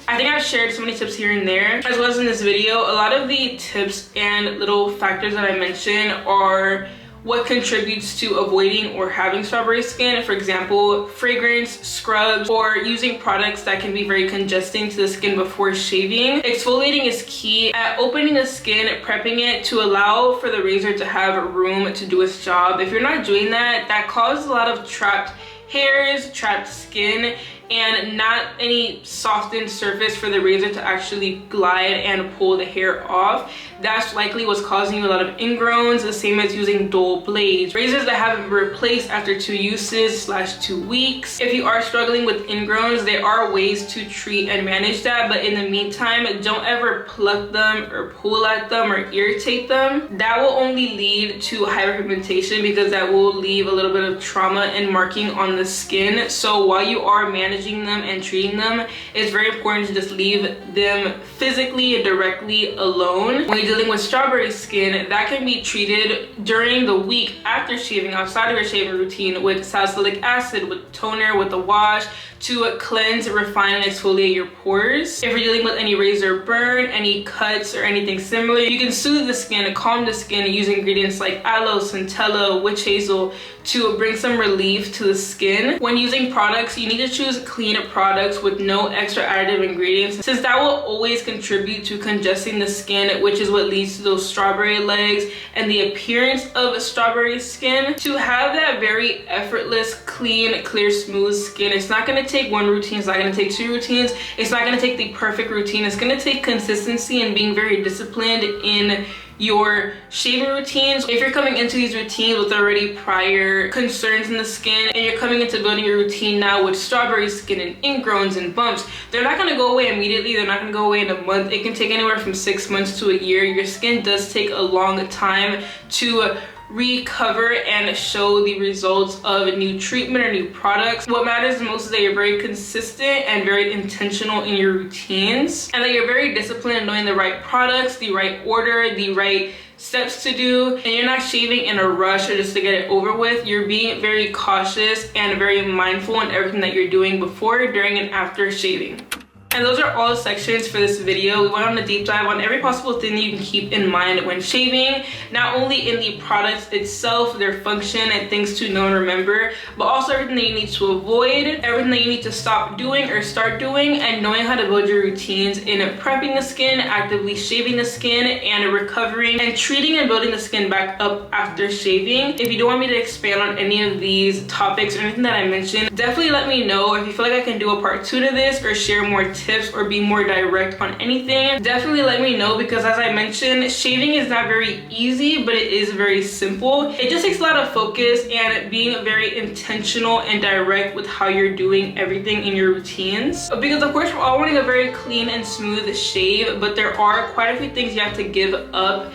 I think I've shared so many tips here and there, as well as in this video. A lot of the tips and little factors that I mentioned are what contributes to avoiding or having strawberry skin. For example, fragrance, scrubs, or using products that can be very congesting to the skin before shaving. Exfoliating is key at opening the skin, prepping it to allow for the razor to have room to do its job. If you're not doing that, that causes a lot of trapped hairs, trapped skin, and not any softened surface for the razor to actually glide and pull the hair off. That's likely what's causing you a lot of ingrowns, the same as using dull blades. Razors that haven't been replaced after 2 uses / 2 weeks. If you are struggling with ingrowns, there are ways to treat and manage that, but in the meantime, don't ever pluck them or pull at them or irritate them. That will only lead to hyperpigmentation, because that will leave a little bit of trauma and marking on the skin. So while you are managing managing them and treating them, it's very important to just leave them physically and directly alone. When you're dealing with strawberry skin, that can be treated during the week after shaving, outside of your shaving routine, with salicylic acid, with toner, with a wash, to cleanse, refine, and exfoliate your pores. If you're dealing with any razor burn, any cuts, or anything similar, you can soothe the skin and calm the skin using ingredients like aloe, centella, witch hazel to bring some relief to the skin. When using products, you need to choose clean products with no extra additive ingredients, since that will always contribute to congesting the skin, which is what leads to those strawberry legs and the appearance of strawberry skin. To have that very effortless, clean, clear, smooth skin, it's not going to take one routine, it's not going to take two routines, it's not going to take the perfect routine. It's going to take consistency and being very disciplined in your shaving routines. If you're coming into these routines with already prior concerns in the skin, and you're coming into building your routine now with strawberry skin and ingrowns and bumps, they're not going to go away immediately. They're not going to go away in a month. It can take anywhere from 6 months to a year. Your skin does take a long time to recover and show the results of a new treatment or new products. What matters most is that you're very consistent and very intentional in your routines, and that you're very disciplined in knowing the right products, the right order, the right steps to do, and you're not shaving in a rush or just to get it over with. You're being very cautious and very mindful in everything that you're doing before, during, and after shaving. And those are all the sections for this video. We went on a deep dive on every possible thing that you can keep in mind when shaving, not only in the products itself, their function, and things to know and remember, but also everything that you need to avoid, everything that you need to stop doing or start doing, and knowing how to build your routines in prepping the skin, actively shaving the skin, and recovering and treating and building the skin back up after shaving. If you don't want me to expand on any of these topics or anything that I mentioned, definitely let me know. If you feel like I can do a part 2 to this or share more tips or be more direct on anything, definitely let me know, because as I mentioned, shaving is not very easy, but it is very simple. It just takes a lot of focus and being very intentional and direct with how you're doing everything in your routines, because of course we're all wanting a very clean and smooth shave, but there are quite a few things you have to give up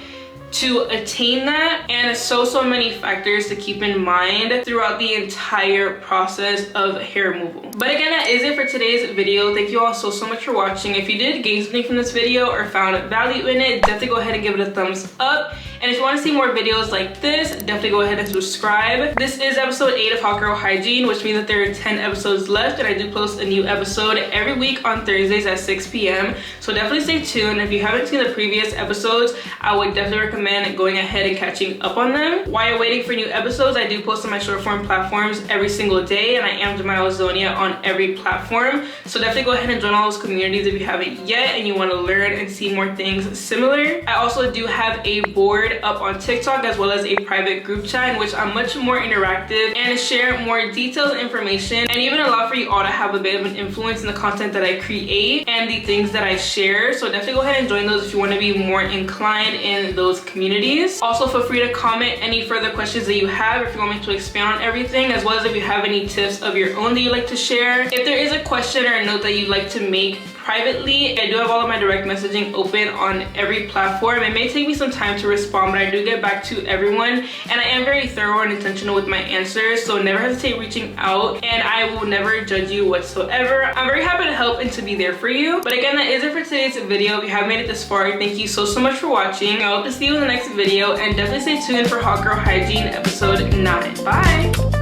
to attain that, and so many factors to keep in mind throughout the entire process of hair removal. But again, that is it for today's video. Thank you all so much for watching. If you did gain something from this video or found value in it, definitely go ahead and give it a thumbs up. And if you want to see more videos like this, definitely go ahead and subscribe. This is episode 8 of Hot Girl Hygiene, which means that there are 10 episodes left, and I do post a new episode every week on Thursdays at 6 p.m. So definitely stay tuned. If you haven't seen the previous episodes, I would definitely recommend going ahead and catching up on them. While you're waiting for new episodes, I do post on my short form platforms every single day, and I am Zonia on every platform. So definitely go ahead and join all those communities if you haven't yet and you want to learn and see more things similar. I also do have a board up on TikTok, as well as a private group chat in which I'm much more interactive and share more detailed information, and even allow for you all to have a bit of an influence in the content that I create and the things that I share. So definitely go ahead and join those if you want to be more inclined in those communities. Also, feel free to comment any further questions that you have, if you want me to expand on everything, as well as if you have any tips of your own that you'd like to share. If there is a question or a note that you'd like to make privately, I do have all of my direct messaging open on every platform. It may take me some time to respond, but I do get back to everyone, and I am very thorough and intentional with my answers, so never hesitate reaching out, and I will never judge you whatsoever. I'm very happy to help and to be there for you. But again, that is it for today's video. If you have made it this far, thank you so much for watching. I hope to see you in the next video, and definitely stay tuned for Hot Girl Hygiene episode 9. Bye!